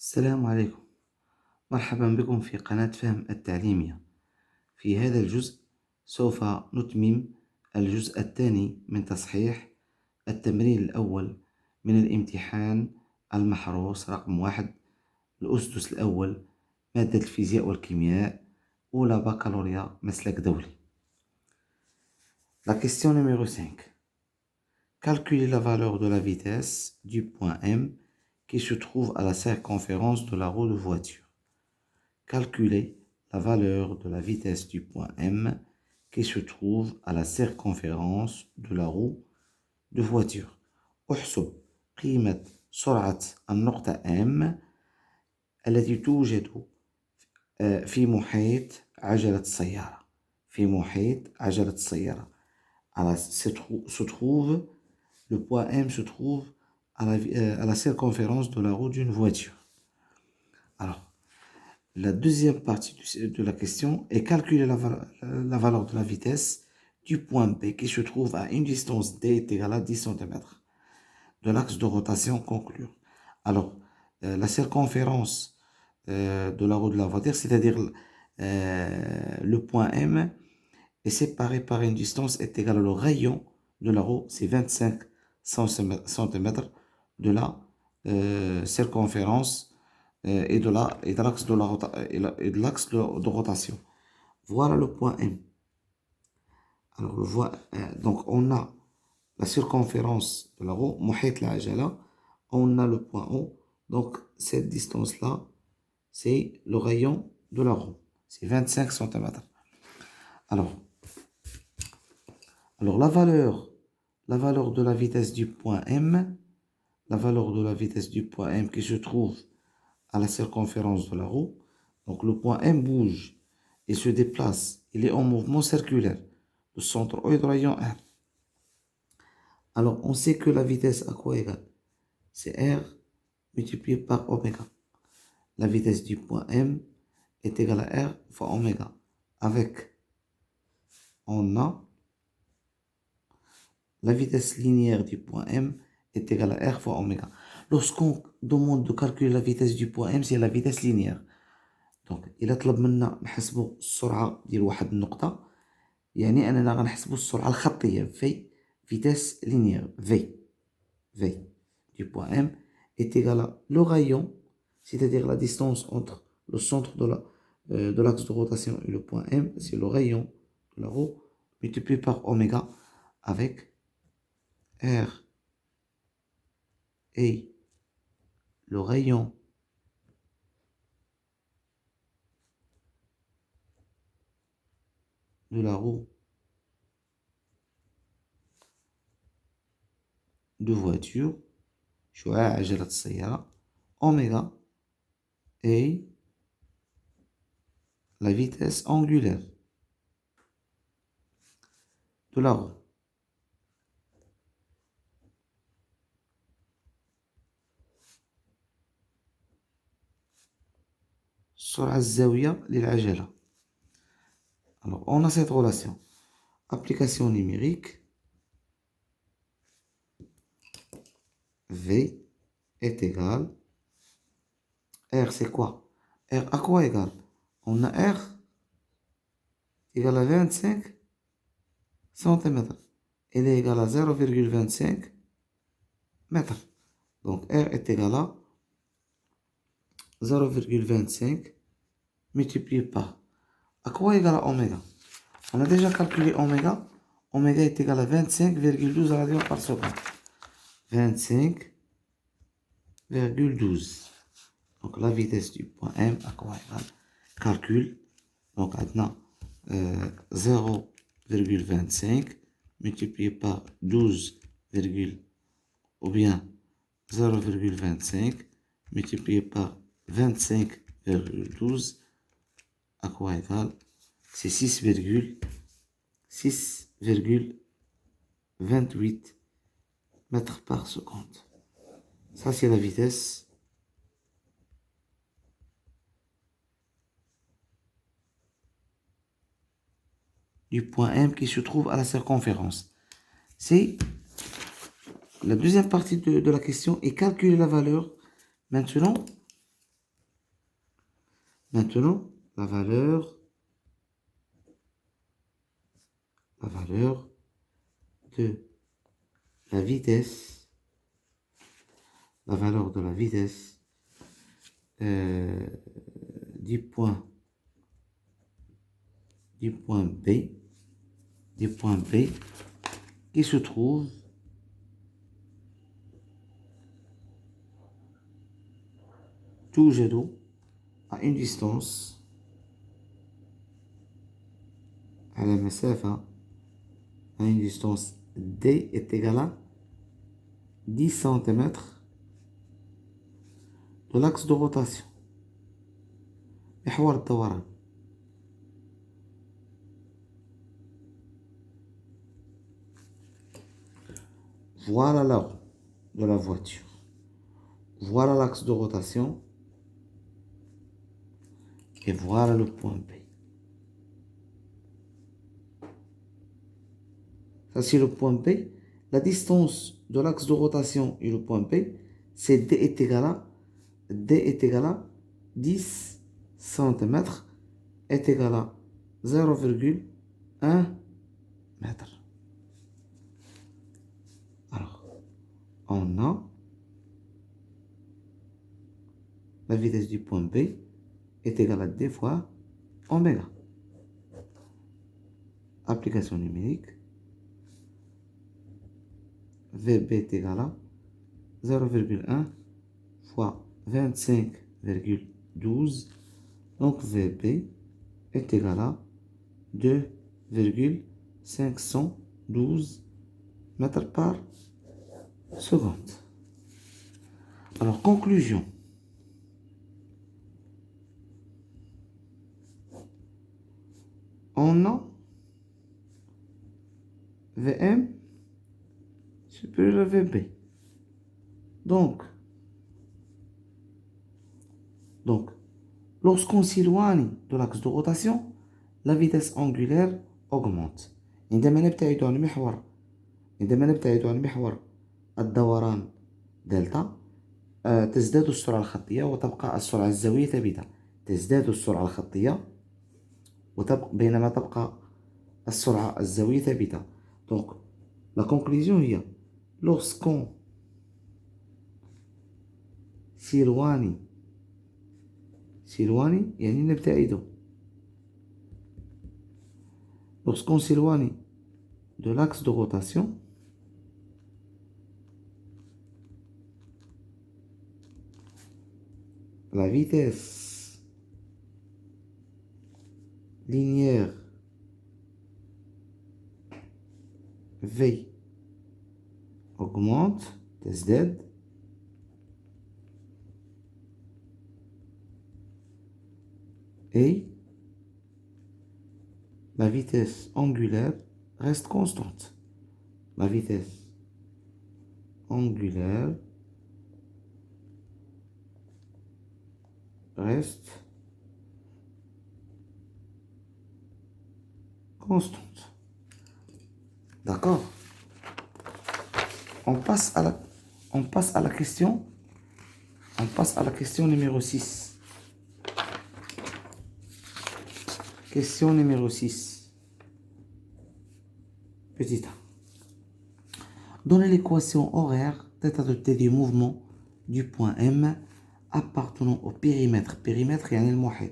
السلام عليكم. مرحبا بكم في قناة فهم التعليمية. في هذا الجزء سوف نتمم الجزء الثاني من تصحيح التمرين الأول من الامتحان المحروس رقم 1 الأسدس الأول مادة الفيزياء والكيمياء أولى بكالوريا مسلك دولي. La question numéro 5. Calculez la valeur de la vitesse du point M qui se trouve à la circonférence de la roue de voiture. Calculez la valeur de la vitesse du point M qui se trouve à la circonférence de la roue de voiture. احسب قيمة سرعة النقطة M التي توجد في محيط عجلة السيارة. في محيط عجلة السيارة. Le point M se trouve à la circonférence de la roue d'une voiture. Alors, la deuxième partie de la question est calculer la valeur de la vitesse du point B qui se trouve à une distance D est égale à 10 cm de l'axe de rotation conclure. Alors, la circonférence de la roue de la voiture, c'est-à-dire le point M, est séparé par une distance est égale au rayon de la roue, c'est 25 cm de la circonférence et de l'axe de rotation. Voilà le point M. Alors, donc on a la circonférence de la roue, محيط العجلة, on a le point O. Donc, cette distance-là, c'est le rayon de la roue. C'est 25 cm. Alors la valeur de la vitesse du point M, la valeur de la vitesse du point M qui se trouve à la circonférence de la roue. Donc le point M bouge et se déplace. Il est en mouvement circulaire. Le centre O est de rayon R. Alors on sait que la vitesse à quoi égale? C'est R multiplié par oméga. La vitesse du point M est égale à R fois oméga. Avec, on a la vitesse linéaire du point M est égale à R fois oméga. Lorsqu'on demande de calculer la vitesse du point M, c'est la vitesse linéaire. Donc, إلا طلب منا نحسبوا السرعة ديال واحد النقطة، يعني أننا غنحسبوا السرعة الخطية في vitesse linéaire V du point M est égal à le rayon, c'est-à-dire la distance entre le centre de l'axe de rotation et le point M, c'est le rayon de la roue multiplié par oméga avec R et le rayon de la roue de voiture, شعاع عجلة السيارة, oméga et la vitesse angulaire de la roue. السرعة الزاوية للعجلة. Alors, on a cette relation. Application numérique. V est égal. R, c'est quoi? R à quoi égal? On a R égale à 25 cm. Elle est égale à 0,25 mètres. Donc, R est égal à 0,25 multiplié par. À quoi égale à oméga? On a déjà calculé oméga. Oméga est égal à 25,12 radians par seconde. 25,12. Donc la vitesse du point M à quoi égale? Calcul. Donc maintenant 0,25 multiplié par 12, ou bien 0,25 multiplié par 25,12 à quoi égale? C'est 6,28 mètres par seconde. Ça, c'est la vitesse du point M qui se trouve à la circonférence. C'est la deuxième partie de la question et calculer la valeur. Maintenant, Maintenant, la valeur de la vitesse, euh, du point B, qui se trouve توجد à une distance على مسافة à une distance D est égale à 10 cm de l'axe de rotation محور الدوران. Voilà la roue de la voiture. Voilà l'axe de rotation. Et voilà le point B. Ça, c'est le point B. La distance de l'axe de rotation et le point B, c'est D est égal à 10 cm est égal à 0,1 mètre. Alors, on a la vitesse du point B est égale à D fois oméga. Application numérique. VB est égal à 0,1 fois 25,12. Donc VB est égal à 2,512 mètres par seconde. Alors, conclusion. On a VM supérieur à VB. Donc, lorsqu'on s'éloigne de l'axe de rotation, la vitesse angulaire augmente. عندما نبتعد عن محور الدوران دلتا تزداد السرعة الخطية وتبقى السرعة الزاوية ثابتة. تزداد السرعة الخطية بينما تبقى السرعة الزاوية ثابتة. Donc, la conclusion هي lorsqu'on s'éloigne يعني نبتعد. Lorsqu'on s'éloigne de l'axe de rotation, la vitesse linéaire V augmente, تزداد, et la vitesse angulaire reste constante. La vitesse angulaire reste constante. D'accord? On passe à la question. On passe à la question numéro 6. Question numéro 6. Petit a. Donnez l'équation horaire θ de t du mouvement du point M appartenant au périmètre. Périmètre يعني المحيط.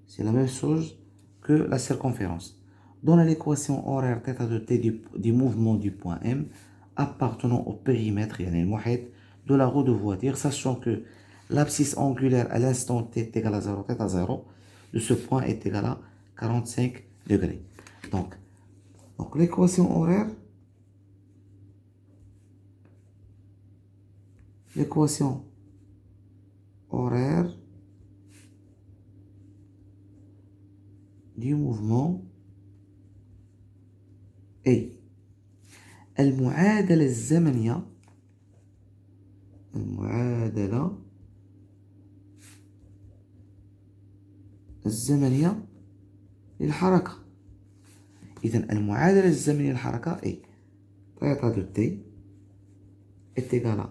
C'est la même chose que la circonférence. Donnez l'équation horaire θ de t du mouvement du point M appartenant au périmètre يعني المحيط de la roue de voiture, sachant que l'abscisse angulaire à l'instant t est égal à 0, θ 0, de ce point est égal à 45 degrés. Donc l'équation horaire du mouvement est المعادلة الزمنية للحركة. إذن المعادلة الزمنية للحركة est θ de t est égal à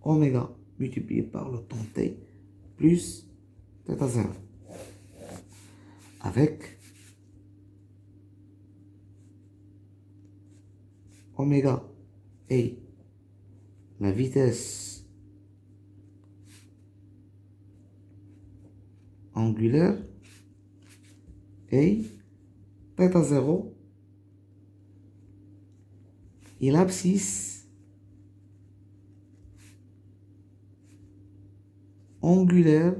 oméga multiplié par le temps t plus θ 0. Avec oméga et la vitesse angulaire et θ 0 et l'abscisse angulaire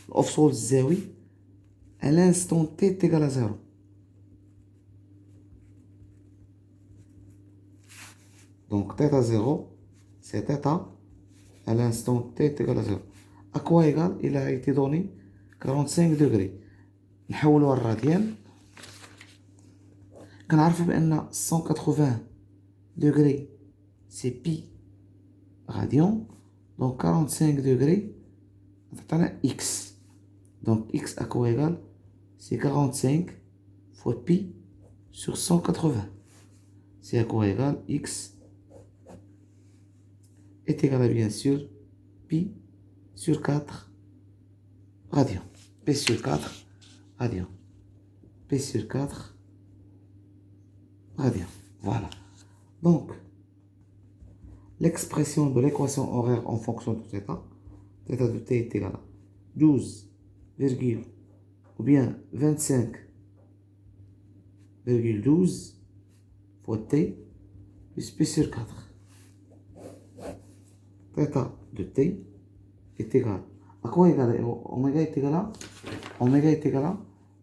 الأفصول الزاوي à l'instant t est égal à 0. Donc θ 0 c'est θ à l'instant t est égal à 0. À quoi égal? Il a été donné 45 degrés. نحولوها الراديان. كنعرفوا بأن 180 degrés c'est pi radian. Donc 45 degrés تعطينا x. Donc x à quoi égal? C'est 45 fois pi sur 180. C'est à quoi égal? X est égal à bien sûr pi sur 4 radians. P sur 4 radians. P sur 4 radians. Voilà. Donc, l'expression de l'équation horaire en fonction de θ, θ de t est égal à 12, ou bien 25,12 fois t plus p sur 4. θ de t est égal à quoi égal? Oméga est égal à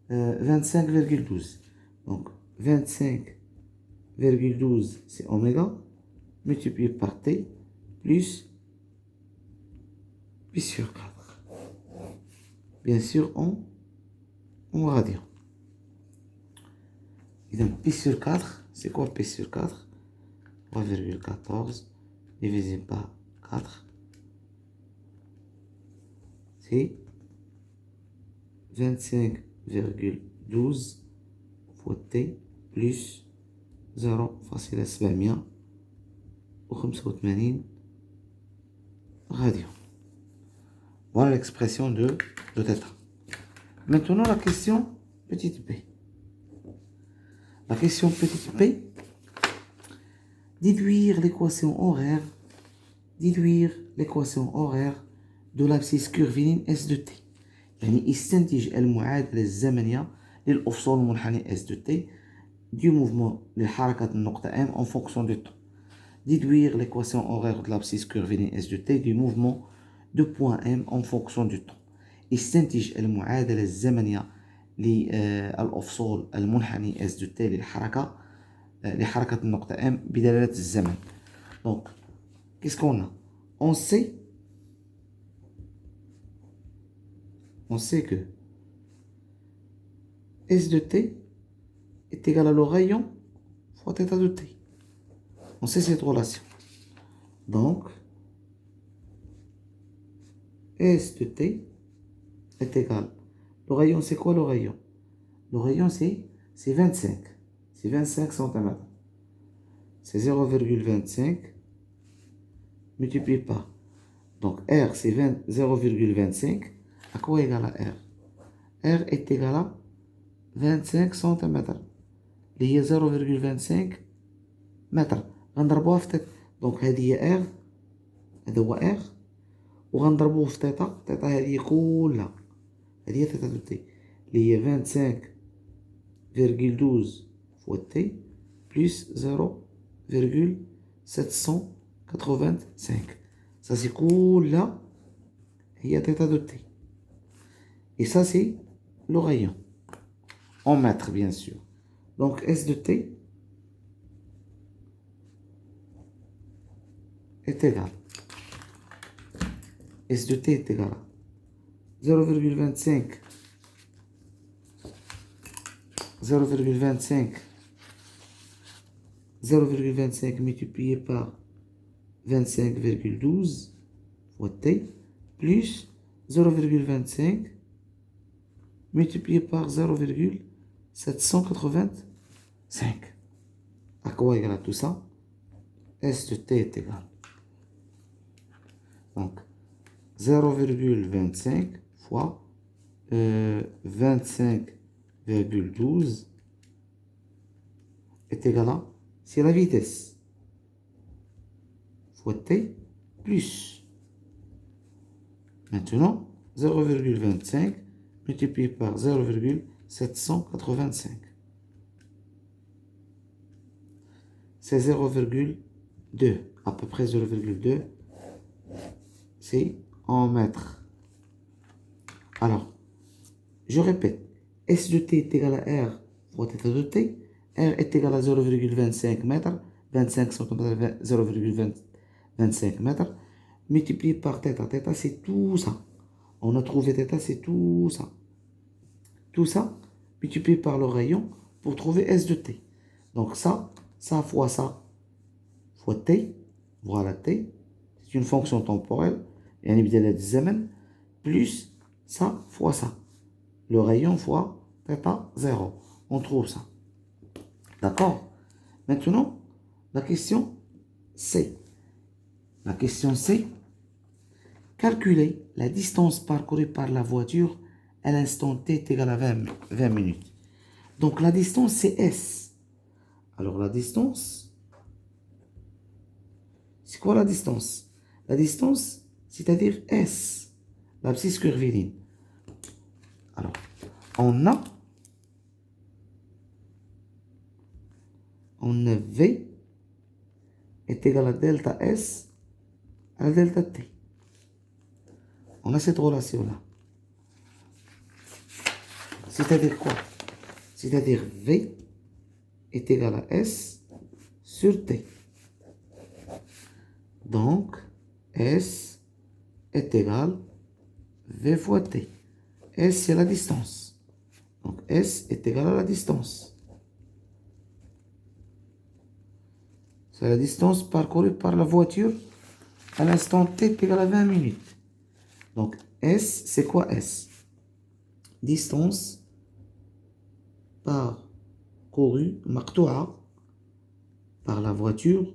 25,12. Donc 25,12 c'est oméga multiplié par t plus pi sur 4. Bien sûr en radian. Et donc pi sur 4, c'est quoi pi sur 4? 3,14 divisé par 4, c'est 25,12 fois t plus 0,785 radians. Voilà l'expression de θ. Maintenant la question petite p. La question petite p, déduire l'équation horaire de l'abscisse curviligne S de t. يعني استنتج المعادلة الزمنية للأفصول المنحني S de t du mouvement لحركة النقطة M en fonction du temps. Déduire l'équation horaire de l'abscisse curviligne S de t du mouvement de point M en fonction du temps. استنتج المعادلة الزمنية للأفصول المنحني S de t لحركة النقطة M بدلالة الزمن. Donc, qu'est-ce qu'on a? On sait que S de t est égal à le rayon fois θ de t. On sait cette relation. Donc, S de t est égal. Le rayon, c'est quoi le rayon? Le rayon, c'est 25. C'est 25 cm. C'est 0,25 multiplié par. Donc, R, c'est 0,25. À quoi égal à R? R est égal à 25 cm. اللي هي 0,25 متر. غنضربوها في تيتا. دونك هذه هي R. هذا هو R. وغنضربوه في تيتا. تيتا هذه كلها. هذه هي تيتا دو تي. اللي هي 25,12 fois t plus 0,785. Ça c'est كلها هي تيتا دو t. Et ça c'est le rayon. En mètres bien sûr. Donc S de t est égal. S de t est égal à 0,25 multiplié par 25,12 fois t plus 0,25 multiplié par 0,785. À quoi égale tout ça? S de t est égal. Donc, 0,25 fois 25,12 est égal à, c'est la vitesse, fois t plus. Maintenant, 0,25 multiplié par 0,785. C'est 0,2, à peu près 0,2, c'est en mètres. Alors, je répète, S de t est égal à R fois θ de t. R est égal à 0,25 mètres, 25 cm, 0,25 mètres, multiplié par θ. θ, c'est tout ça. On a trouvé θ, c'est tout ça. Tout ça, multiplié par le rayon pour trouver S de t. Donc ça fois t, voilà t, c'est une fonction temporelle, يعني بدل هاد الزمن, plus ça fois ça. Le rayon fois θ 0. On trouve ça. D'accord? Maintenant, la question C. La question C. Calculer la distance parcourue par la voiture à l'instant t est égal à 20 minutes. Donc la distance c'est S. Alors la distance, c'est quoi la distance? La distance, c'est-à-dire S, l'abscisse curviligne. Alors, on a V est égal à delta S à delta T. On a cette relation-là. C'est-à-dire quoi? C'est-à-dire V est égal à S sur T. Donc, S est égal V fois T. S, c'est la distance. Donc, S est égal à la distance. C'est la distance parcourue par la voiture à l'instant t est égal à 20 minutes. Donc, S, c'est quoi S? Distance parcourue, مقطوعة par la voiture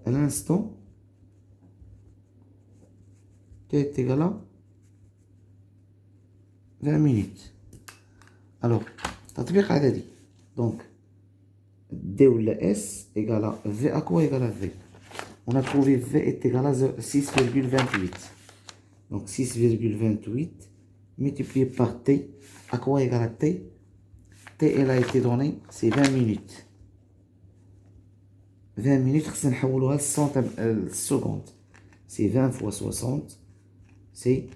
à l'instant t est égal à 20 minutes. Alors, تطبيق عددي. Donc, D ou la S égale à V à quoi égale à V? On a trouvé V est égal à 6,28. Donc 6,28 multiplié par T, à quoi égale à T? T, elle a été donnée, c'est 20 minutes. 20 minutes, c'est une seconde. C'est 20 fois 60, c'est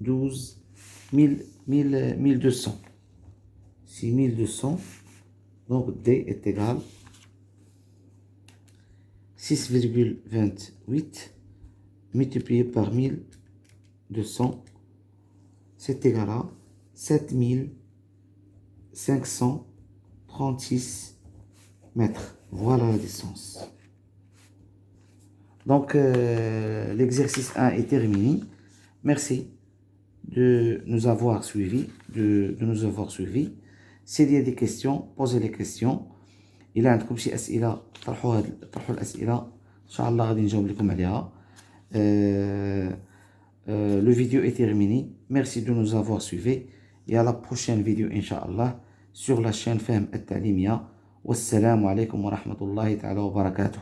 1200. C'est 1200. Donc D est égal 6,28 multiplié par 1200, c'est égal à 7536 mètres. Voilà la distance. Donc l'exercice 1 est terminé. Merci de nous avoir suivis. S'il y a des questions, posez les questions. إلا عندكم شي أسئلة طرحوا الأسئلة إن شاء الله غادي نجاوب لكم عليها. Le vidéo est terminé. Merci de nous avoir suivis et à la prochaine vidéo Inch'Allah sur la chaîne فهم التعليمية. والسلام عليكم ورحمة الله تعالى وبركاته.